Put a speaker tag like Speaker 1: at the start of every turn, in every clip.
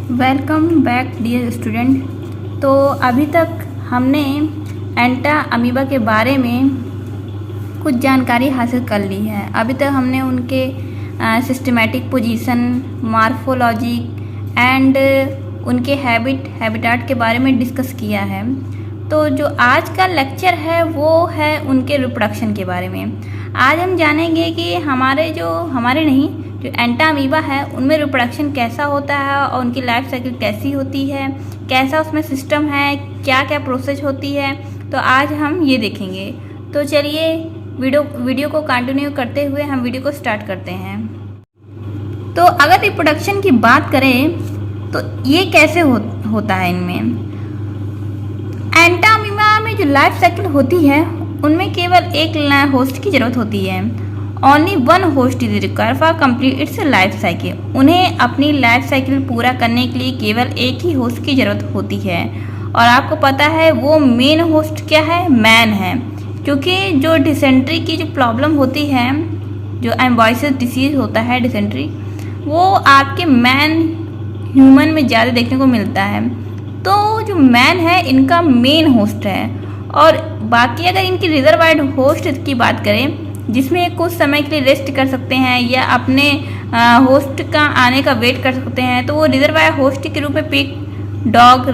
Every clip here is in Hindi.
Speaker 1: Welcome back dear student. तो अभी तक हमने एंटा अमीबा के बारे में कुछ जानकारी हासिल कर ली है। अभी तक हमने उनके सिस्टमेटिक पोजीशन, मार्फोलॉजी एंड उनके हैबिटाट के बारे में डिस्कस किया है। तो जो आज का लेक्चर है वो है उनके रिप्रोडक्शन के बारे में। आज हम जानेंगे कि जो एंटा अमीबा है उनमें रिप्रोडक्शन कैसा होता है और उनकी लाइफ साइकिल कैसी होती है, कैसा उसमें सिस्टम है, क्या क्या प्रोसेस होती है। तो आज हम ये देखेंगे। तो चलिए वीडियो को कंटिन्यू करते हुए हम वीडियो को स्टार्ट करते हैं। तो अगर रिप्रोडक्शन की बात करें तो ये कैसे होता है इनमें। एंटा अमीबा में जो लाइफ साइकिल होती है उनमें केवल एक होस्ट की ज़रूरत होती है। Only one host is required for complete it's life cycle. उन्हें अपनी लाइफ साइकिल पूरा करने के लिए केवल एक ही होस्ट की ज़रूरत होती है। और आपको पता है वो मेन होस्ट क्या है, मैन है। क्योंकि जो डिसेंट्री की जो प्रॉब्लम होती है, जो एम्बॉयसिस डिसीज होता है डिसेंट्री, वो आपके मैन ह्यूमन में ज़्यादा देखने को मिलता है। तो जो मैन है इनका मेन होस्ट है। और बाकी अगर इनकी रिजर्वायर्ड होस्ट की बात करें जिसमें कुछ समय के लिए रेस्ट कर सकते हैं या अपने होस्ट का आने का वेट कर सकते हैं, तो वो रिजर्वायर होस्ट के रूप में पिग, डॉग,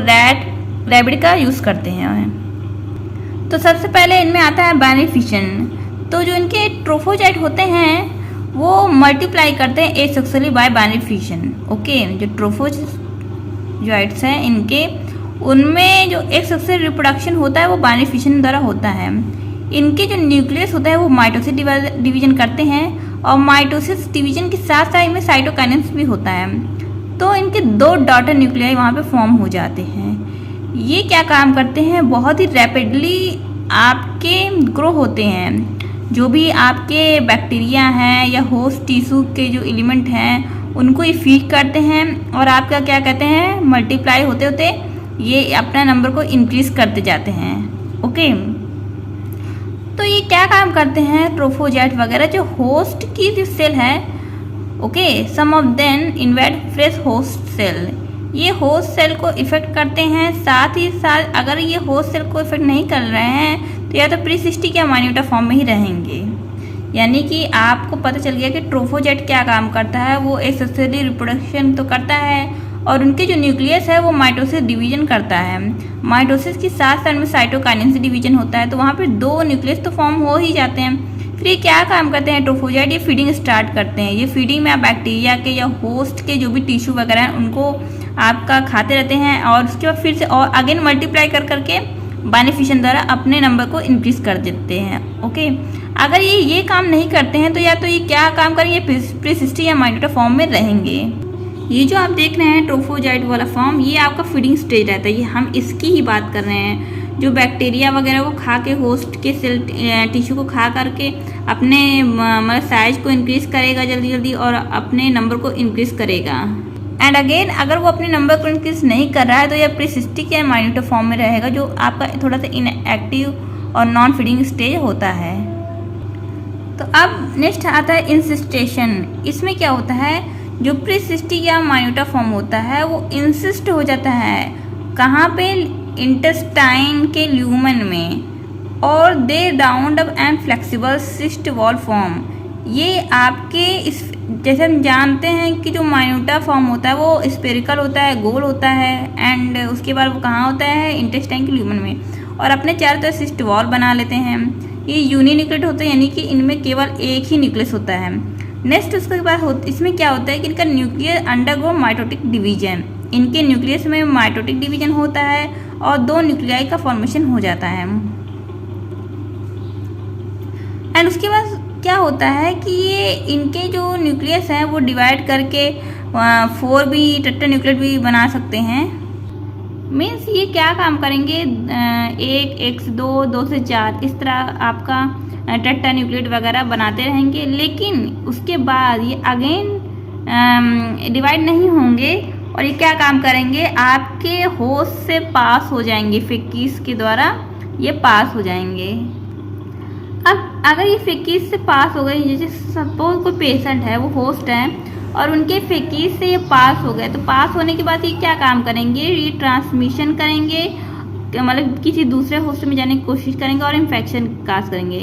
Speaker 1: रैबिट का यूज़ करते हैं। तो सबसे पहले इनमें आता है बाइनरी फिशन। तो जो इनके ट्रोफोजाइट होते हैं वो मल्टीप्लाई करते हैं asexually bye binary fission. Okay, जो ट्रोफोजाइट्स हैं इनके, उनमें जो एसेक्सुअल रिप्रोडक्शन होता है वो बाइनरी फिशन द्वारा होता है। इनके जो न्यूक्लियस होता है वो माइटोसिस डिवीजन करते हैं और माइटोसिस डिवीजन के साथ साथ इनमें साइटोकाइनेसिस भी होता है। तो इनके दो डॉटर न्यूक्लियाई वहाँ पे फॉर्म हो जाते हैं। ये क्या काम करते हैं, बहुत ही रैपिडली आपके ग्रो होते हैं। जो भी आपके बैक्टीरिया हैं या होस्ट टिश्यू के जो एलिमेंट हैं उनको ये फीड करते हैं और आपका क्या कहते हैं, मल्टीप्लाई होते होते ये अपना नंबर को इंक्रीज करते जाते हैं। ओके, तो ये क्या काम करते हैं, ट्रोफोजाइट वगैरह जो होस्ट की जो सेल है, okay, some of them invade fresh host cell. ये होस्ट सेल को इफेक्ट करते हैं। साथ ही साथ अगर ये होस्ट सेल को इफेक्ट नहीं कर रहे हैं तो या तो प्रीसिस्टिक या माइन्यूटा फॉर्म में ही रहेंगे। यानी कि आपको पता चल गया कि ट्रोफोजाइट क्या काम करता है, वो एसेक्सुअली रिप्रोडक्शन तो करता है और उनके जो न्यूक्लियस है वो माइटोसिस डिवीजन करता है। माइटोसिस के साथ साथ में साइटोकाइनेसिस डिवीजन होता है, तो वहाँ पे दो न्यूक्लियस तो फॉर्म हो ही जाते हैं। फिर ये क्या काम करते हैं ट्रोफोजाइट, ये फीडिंग स्टार्ट करते हैं। ये फीडिंग में आप बैक्टीरिया के या होस्ट के जो भी टिश्यू वगैरह हैं उनको आपका खाते रहते हैं और उसके बाद फिर से और अगेन मल्टीप्लाई कर करके बाइनरी फिशन द्वारा अपने नंबर को इंक्रीज कर देते हैं। ओके, अगर ये काम नहीं करते हैं तो या तो ये क्या काम करेंगे, प्रीसिस्टिक या माइन्यूटा फॉर्म में रहेंगे। ये जो आप देख रहे हैं ट्रोफोजाइट वाला फॉर्म, ये आपका फीडिंग स्टेज रहता है। ये हम इसकी ही बात कर रहे हैं। जो बैक्टीरिया वगैरह को खा के होस्ट के सेल टिश्यू को खा करके अपने मतलब साइज को इंक्रीज करेगा जल्दी जल्दी और अपने नंबर को इंक्रीज करेगा। एंड अगेन अगर वो अपने नंबर को इंक्रीज नहीं कर रहा है तो यह प्रीसिस्टिक या माइन्यूटा फॉर्म में रहेगा, जो आपका थोड़ा सा इनएक्टिव और नॉन फीडिंग स्टेज होता है। तो अब नेक्स्ट आता है इंसिस्टेशन। इसमें क्या होता है, जो प्रीसिस्टिक या माइन्यूटा फॉर्म होता है वो इंसिस्ट हो जाता है कहाँ पे, इंटेस्टाइन के ल्यूमन में, और they round up and flexible cyst wall form. ये आपके इस जैसे हम जानते हैं कि जो माइन्यूटा फॉर्म होता है वो स्पेरिकल होता है, गोल होता है, एंड उसके बाद वो कहाँ होता है, इंटेस्टाइन के ल्यूमन में, और अपने चारों तरफ सिस्ट वॉल बना लेते हैं। ये यूनिन्यूक्लियेट होते हैं, यानी कि इनमें केवल एक ही न्यूक्लियस होता है। नेक्स्ट उसके बाद इसमें क्या होता है कि इनका न्यूक्लियस अंडरगो माइटोटिक डिवीजन। इनके न्यूक्लियस में माइटोटिक डिवीजन होता है और दो न्यूक्लियाई का फॉर्मेशन हो जाता है। एंड उसके बाद क्या होता है कि ये इनके जो न्यूक्लियस हैं वो डिवाइड करके 4 भी टेट्रा न्यूक्लियेट भी बना सकते हैं। मीन्स ये क्या काम करेंगे, 1, x 2, 2 से 4 इस तरह आपका टेट्रा न्यूक्लियेट वगैरह बनाते रहेंगे। लेकिन उसके बाद ये अगेन डिवाइड नहीं होंगे और ये क्या काम करेंगे, आपके होस्ट से पास हो जाएंगे, फेकिस के द्वारा ये पास हो जाएंगे। अब अगर ये फेकिस से पास हो गए, जैसे सपोज कोई पेशेंट है, वो होस्ट है और उनके फेकीज से ये पास हो गए। तो पास होने के बाद ये क्या काम करेंगे, ये ट्रांसमिशन करेंगे, मतलब किसी दूसरे होस्ट में जाने की कोशिश करेंगे और इन्फेक्शन काज करेंगे।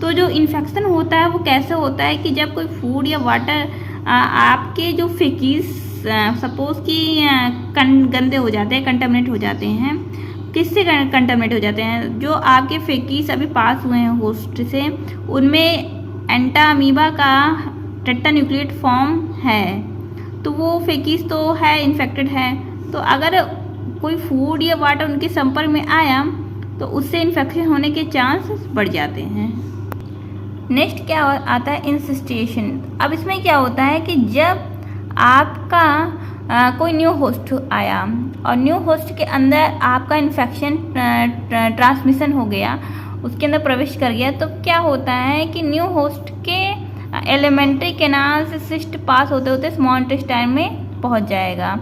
Speaker 1: तो जो इन्फेक्शन होता है वो कैसे होता है कि जब कोई फूड या वाटर आपके जो फेकीज सपोज कि गंदे हो जाते हैं, कंटामिनेट हो जाते हैं। किससे कंटामिनेट हो जाते हैं, जो आपके फेकीज अभी पास हुए हैं होस्ट से, उनमें एंटामीबा का टेट्रान्यूक्लिएट फॉर्म है। तो वो फेकीज तो है, इन्फेक्टेड है। तो अगर कोई फूड या वाटर उनके संपर्क में आया तो उससे इन्फेक्शन होने के चांस बढ़ जाते हैं। नेक्स्ट क्या आता है, इंसिस्टेशन। अब इसमें क्या होता है कि जब आपका कोई न्यू होस्ट आया और न्यू होस्ट के अंदर आपका इन्फेक्शन ट्रांसमिशन हो गया, उसके अंदर प्रवेश कर गया, तो क्या होता है कि न्यू होस्ट के एलिमेंट्री कैनाल से सिस्ट पास होते होते स्मॉल इंटेस्टाइन में पहुंच जाएगा।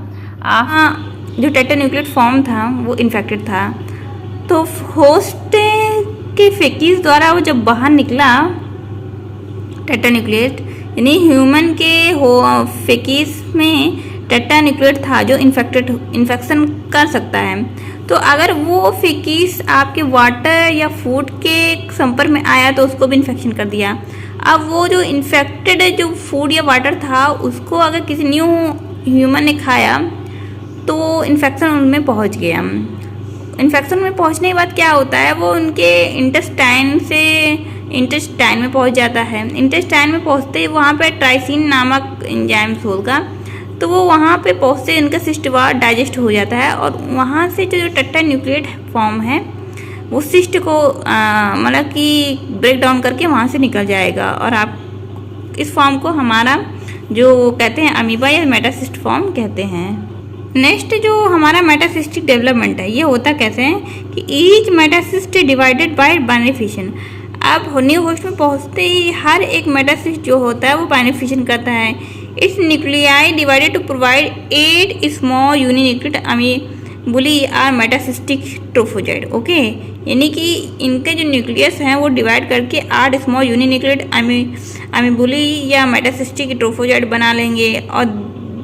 Speaker 1: जो टेट्रान्यूक्लिएट फॉर्म था वो इन्फेक्टेड था। तो होस्ट के फेकीज द्वारा वो जब बाहर निकला टेट्रान्यूक्लिएट, यानी ह्यूमन के फेकीज में टेट्रान्यूक्लिएट था जो इन्फेक्शन कर सकता है। तो अगर वो फेकीज आपके वाटर या फूड के संपर्क में आया तो उसको भी इन्फेक्शन कर दिया। अब वो जो इन्फेक्टेड जो फूड या वाटर था उसको अगर किसी न्यू ह्यूमन ने खाया तो इन्फेक्शन उनमें पहुंच गया। इन्फेक्शन में पहुंचने के बाद क्या होता है, वो उनके इंटेस्टाइन में पहुंच जाता है। इंटेस्टाइन में पहुंचते ही वहाँ पे ट्राइसिन नामक एंजाइम्स होगा, तो वो वहाँ पे पहुँचते इनका सिस्टवार डाइजेस्ट हो जाता है और वहाँ से जो टेट्रान्यूक्लिएट फॉर्म है वो सिस्ट को मतलब कि ब्रेक डाउन करके वहाँ से निकल जाएगा और आप इस फॉर्म को हमारा जो कहते हैं अमीबा या मेटासिस्ट फॉर्म कहते हैं। नेक्स्ट जो हमारा मेटासिस्टिक डेवलपमेंट है, ये होता कैसे है कि each metacyst divided by binary fission. अब न्यू होस्ट में पहुँचते ही हर एक मेटासिस्ट जो होता है वो बाइनरी फिशन करता है। Its nuclei divided to provide 8 small uninucleate amoebulae are metacystic trophozoite. Okay, यानी कि इनके जो न्यूक्लियस हैं वो डिवाइड करके 8 स्मॉल यूनिन्यूक्लिएट अमीबुली या मेटासिस्टिक ट्रोफोजाइड बना लेंगे। और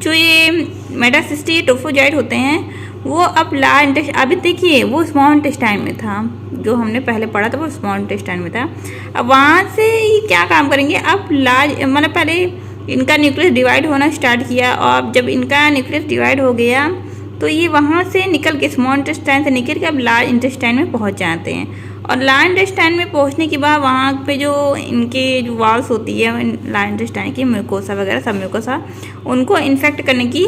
Speaker 1: जो ये मेटासिस्टिक ट्रोफोजाइड होते हैं वो अब लार्ज इंटेस्टाइन, अभी देखिए वो स्मॉल इंटेस्टाइन में था, जो हमने पहले पढ़ा था वो स्मॉल इंटेस्टाइन में था। अब वहाँ से ये क्या काम करेंगे, अब लार्ज मतलब पहले इनका न्यूक्लियस डिवाइड होना स्टार्ट किया और जब इनका न्यूक्लियस डिवाइड हो गया तो ये वहाँ से निकल के स्मॉल इंटेस्टाइन से निकल के अब लार्ज इंटेस्टाइन में पहुँच जाते हैं। और लार्ज इंटेस्टाइन में पहुँचने के बाद वहाँ पे जो इनके जो वॉल्स होती है लार्ज इंटेस्टाइन की, म्यूकोसा वगैरह सब म्यूकोसा, उनको इन्फेक्ट करने की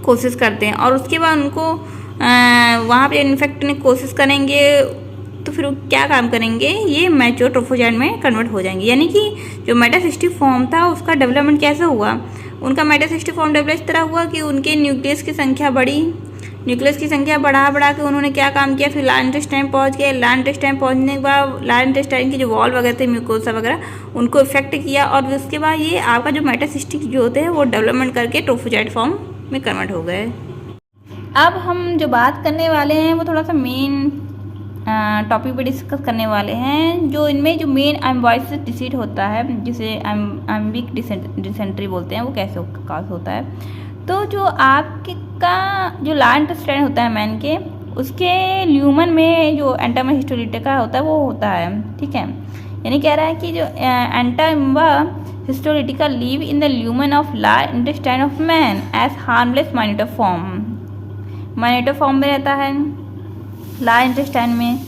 Speaker 1: कोशिश करते हैं और उसके बाद उनको वहाँ पे इन्फेक्ट करने की कोशिश करेंगे तो फिर वो क्या काम करेंगे, ये मैच्योर ट्रोफोजाइड में कन्वर्ट हो जाएंगे। यानी कि जो मेटासिस्टिक फॉर्म था उसका डेवलपमेंट कैसे हुआ, उनका मेटासिस्टिक फॉर्म डेवलप इस तरह हुआ कि उनके न्यूक्लियस की संख्या बढ़ी, न्यूक्लियस की संख्या बढ़ा के उन्होंने क्या काम किया, फिर लार्ज इंटेस्टाइन पहुँच गए। लार्ज इंटेस्टाइन पहुँचने के बाद लार्ज इंटेस्टाइन की जो वॉल वगैरह थे म्यूकोसा वगैरह उनको इफेक्ट किया और उसके बाद ये आपका जो मेटासिस्टिक जो होते हैं वो डेवलपमेंट करके ट्रोफोजाइड फॉर्म में कन्वर्ट हो गए। अब हम जो बात करने वाले हैं वो थोड़ा सा मेन टॉपिक पे डिस्कस करने वाले हैं। जो इनमें जो मेन एम्बॉयसिस डिसीज होता है जिसे एम्बिक डिसेंट्री बोलते हैं, वो कैसे काज होता है। तो जो आपके का जो लार्ज इंटेस्टाइन होता है मैन के, उसके ल्यूमन में जो एंटाइमा हिस्टोलिटिका होता है वो होता है, ठीक है। यानी कह रहा है कि जो Entamoeba histolytica live in the lumen of large intestine of man as harmless minuta form में रहता है लार्ज इंटेस्टाइन में।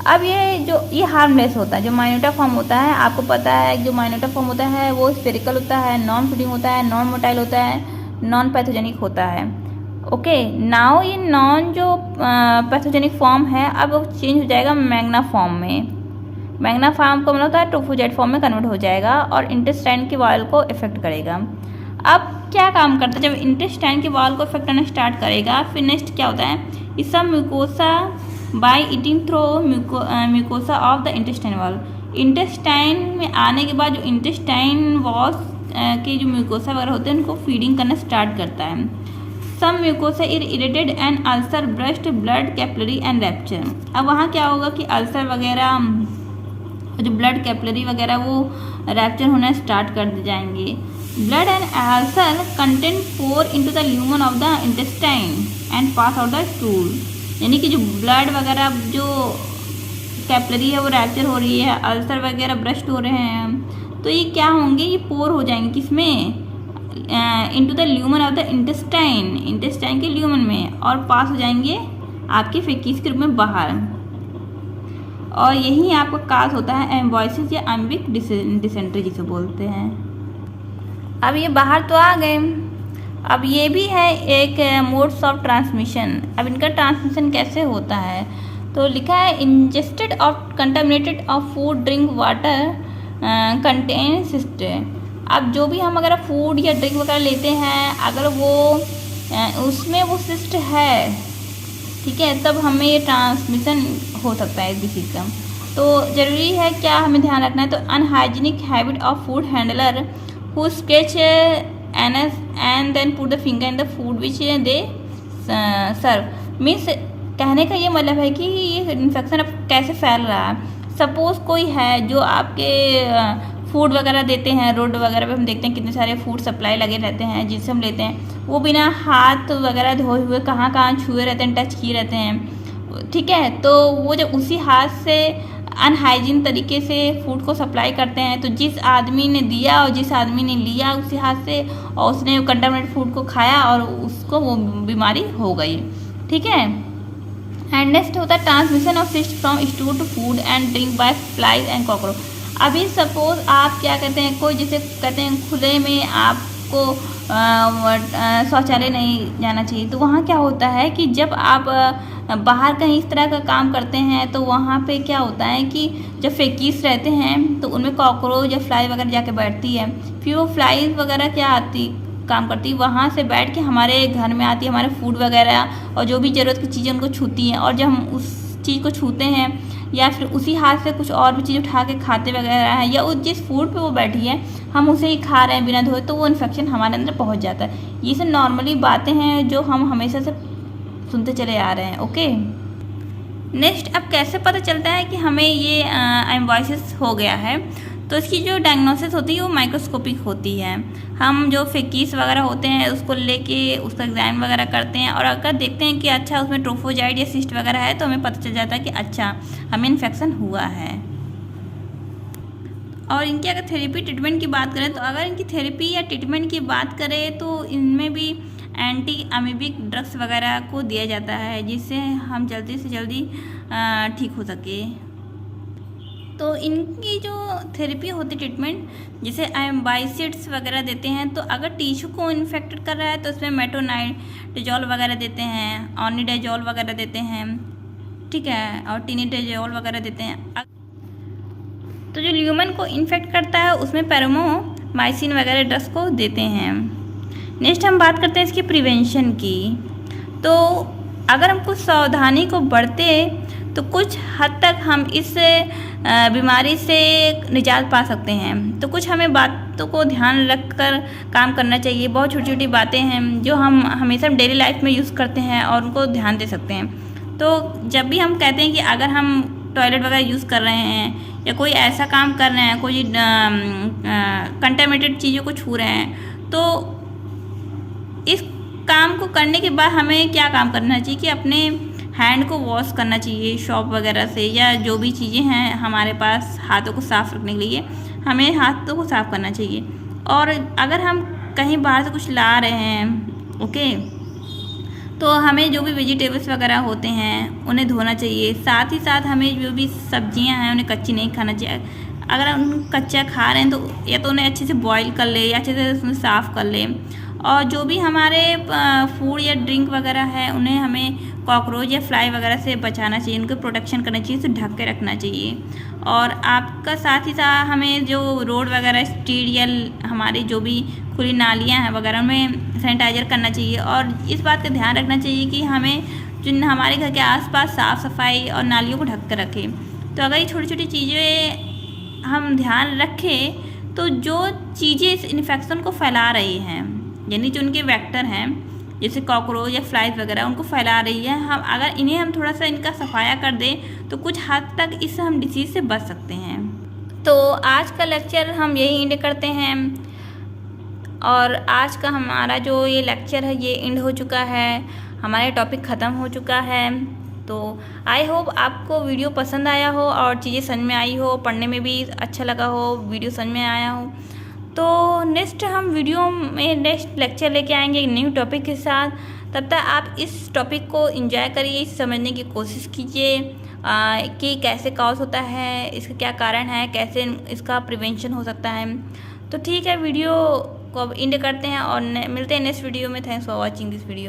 Speaker 1: अब ये हार्मलेस होता है। जो माइनोटर फॉर्म होता है, आपको पता है जो माइनोटर फॉर्म होता है वो स्फेरिकल होता है, नॉन फीडिंग होता है, नॉन मोटाइल होता है, नॉन पैथोजेनिक होता है। ओके, नाउ ये नॉन जो पैथोजेनिक फॉर्म है अब वो चेंज हो जाएगा मैग्ना फॉर्म में। मैग्ना फॉर्म का मतलब होता है ट्रोफोजाइड फॉर्म में कन्वर्ट हो जाएगा और इंटेस्टाइन के वॉल को इफेक्ट करेगा। अब क्या काम करता है, जब इंटेस्टाइन के वॉल को इफेक्ट करना स्टार्ट करेगा फिर नेक्स्ट क्या होता है, ये सब mucosa by eating through mucosa of the intestine wall. Intestine में आने के बाद जो इंटेस्टाइन वॉल्स के जो म्यूकोसा वगैरह होते हैं उनको फीडिंग करना स्टार्ट करता है। Some mucosa irritated and ulcer burst blood capillary and rupture. अब वहाँ क्या होगा कि अल्सर वगैरह जो ब्लड कैपिलरी वगैरह वो रैप्चर होना स्टार्ट कर जाएंगे। Blood and ulcer content pour into the lumen of the intestine and pass out the stool. यानी कि जो ब्लड वगैरह जो कैपिलरी है वो रैप्चर हो रही है, अल्सर वगैरह ब्रस्ट हो रहे हैं, तो ये क्या होंगे, ये पोर हो जाएंगे किसमें, into the lumen of the intestine, intestine के ल्यूमन में, और पास हो जाएंगे आपके फेकिस के रूप में बाहर। और यही आपका काज होता है एम्बॉयसिस या एम्बिक डिसेंट्री जिसे बोलते हैं। अब ये बाहर तो आ गए, अब ये भी है एक मोड्स ऑफ ट्रांसमिशन। अब इनका ट्रांसमिशन कैसे होता है, तो लिखा है ingested of contaminated of food drink water contain cyst. अब जो भी हम अगर फूड या ड्रिंक वगैरह लेते हैं, अगर वो उसमें वो सिस्ट है, ठीक है, तब हमें ये ट्रांसमिशन हो सकता है इस डिसीज का। तो ज़रूरी है क्या हमें ध्यान रखना है, तो unhygienic habit of food handler who scratch anus and then put the finger in the food which they serve. Means कहने का ये मतलब है कि ये इन्फेक्शन अब कैसे फैल रहा है। सपोज़ कोई है जो आपके फूड वगैरह देते हैं, रोड वगैरह पे हम देखते हैं कितने सारे फूड सप्लाई लगे रहते हैं जिनसे हम लेते हैं, वो बिना हाथ वगैरह धोए हुए कहाँ कहाँ छुए रहते हैं, टच किए रहते हैं, ठीक है। तो वो जब उसी हाथ से अनहाइजीन तरीके से फूड को सप्लाई करते हैं, तो जिस आदमी ने दिया और जिस आदमी ने लिया उसी हाथ से, और उसने कंटामिनेटेड फूड को खाया और उसको वो बीमारी हो गई, ठीक है। एंड नेक्स्ट होता है transmission of cyst from stool to food and drink by flies and cockroach. अभी सपोज आप क्या कहते हैं, कोई जिसे कहते हैं खुले में आपको शौचालय नहीं जाना चाहिए, तो वहाँ क्या होता है कि जब आप बाहर कहीं इस तरह का काम करते हैं, तो वहाँ पे क्या होता है कि जब फेकिस रहते हैं तो उनमें कॉकरोच या फ्लाई वगैरह जाके बैठती है, फिर वो फ्लाइज वगैरह क्या आती काम करती, वहाँ से बैठ के हमारे घर में आती है, हमारे फूड वगैरह और जो भी ज़रूरत की चीज़ें उनको छूती हैं, और जब हम उस चीज़ को छूते हैं या फिर उसी हाथ से कुछ और भी चीज़ उठा के खाते वगैरह हैं, या उस जिस फूड पे वो बैठी है हम उसे ही खा रहे हैं बिना धोए, तो वो इन्फेक्शन हमारे अंदर पहुंच जाता है। ये सब नॉर्मली बातें हैं जो हम हमेशा से सुनते चले आ रहे हैं, ओके। नेक्स्ट, अब कैसे पता चलता है कि हमें ये एम्बॉयसिस हो गया है, तो इसकी जो डायग्नोसिस होती है वो माइक्रोस्कोपिक होती है। हम जो फेकिस वगैरह होते हैं उसको लेके उसका एग्जाम वगैरह करते हैं, और अगर देखते हैं कि अच्छा उसमें ट्रोफोजाइड या सिस्ट वगैरह है, तो हमें पता चल जाता है कि अच्छा हमें इन्फेक्शन हुआ है। और इनकी अगर थेरेपी ट्रीटमेंट की बात करें, तो अगर इनकी थेरेपी या ट्रीटमेंट की बात करें तो इनमें भी एंटी अमीबिक ड्रग्स वगैरह को दिया जाता है, जिससे हम जल्दी से जल्दी ठीक हो सके। तो इनकी जो थेरेपी होती है ट्रीटमेंट, जैसे एम्बाइसिड्स वगैरह देते हैं, तो अगर टिश्यू को इन्फेक्टेड कर रहा है तो उसमें मेट्रोनाइडाजोल वगैरह देते हैं, ऑनिडाजोल वगैरह देते हैं, ठीक है, और टिनिडाजोल वगैरह देते हैं। तो जो ल्यूमन को इन्फेक्ट करता है उसमें पैरामोमाइसिन वगैरह ड्रग्स को देते हैं। नेक्स्ट हम बात करते हैं इसकी प्रिवेंशन की। तो अगर हम कुछ सावधानी को बरते तो कुछ हद तक हम इस बीमारी से निजात पा सकते हैं। तो कुछ हमें बातों को ध्यान रख कर काम करना चाहिए। बहुत छोटी छोटी बातें हैं जो हम हमेशा डेली लाइफ में यूज़ करते हैं और उनको ध्यान दे सकते हैं। तो जब भी हम कहते हैं कि अगर हम टॉयलेट वगैरह यूज़ कर रहे हैं या कोई ऐसा काम कर रहे हैं, कोई कंटामिनेटेड चीज़ों को छू रहे हैं, तो इस काम को करने के बाद हमें क्या काम करना चाहिए कि अपने हैंड को वॉश करना चाहिए शॉप वगैरह से, या जो भी चीज़ें हैं हमारे पास हाथों को साफ़ रखने के लिए हमें हाथों को साफ़ करना चाहिए। और अगर हम कहीं बाहर से कुछ ला रहे हैं, ओके, तो हमें जो भी वेजिटेबल्स वगैरह होते हैं उन्हें धोना चाहिए। साथ ही साथ हमें जो भी सब्जियां हैं उन्हें कच्ची नहीं खाना चाहिए। अगर हम कच्चा खा रहे हैं तो या तो उन्हें अच्छे से बॉईल कर ले या अच्छे से उसमें साफ़ कर ले। और जो भी हमारे फूड या ड्रिंक वगैरह है उन्हें हमें कॉकरोच या फ्लाई वगैरह से बचाना चाहिए, उनको प्रोटेक्शन करना चाहिए, उसे ढक के रखना चाहिए। और आपका साथ ही साथ हमें जो रोड वगैरह स्ट्रीट या हमारी जो भी खुली नालियाँ हैं वगैरह उनमें सैनिटाइज़र करना चाहिए। और इस बात का ध्यान रखना चाहिए कि हमें जो हमारे घर के आसपास साफ़ सफाई और नालियों को ढक कर रखें। तो अगर ये छोटी छोटी चीज़ें हम ध्यान रखें तो जो चीज़ें इस इन्फेक्शन को फैला रही हैं, यानी जो उनके वेक्टर हैं जैसे कॉकरोच या फ्लाइज वगैरह उनको फैला रही है, हम अगर इन्हें हम थोड़ा सा इनका सफाया कर दें तो कुछ हद तक इससे हम डिसीज़ से बच सकते हैं। तो आज का लेक्चर हम यही एंड करते हैं। और आज का हमारा जो ये लेक्चर है ये एंड हो चुका है, हमारे टॉपिक ख़त्म हो चुका है। तो आई होप आपको वीडियो पसंद आया हो और चीज़ें समझ में आई हो, पढ़ने में भी अच्छा लगा हो, वीडियो समझ में आया हो। तो नेक्स्ट हम वीडियो में नेक्स्ट लेक्चर लेके आएंगे एक न्यू टॉपिक के साथ। तब तक आप इस टॉपिक को एंजॉय करिए, समझने की कोशिश कीजिए कि कैसे कॉज होता है, इसका क्या कारण है, कैसे इसका प्रिवेंशन हो सकता है। तो ठीक है, वीडियो को अब एंड करते हैं और मिलते हैं नेक्स्ट वीडियो में। Thanks for watching this video.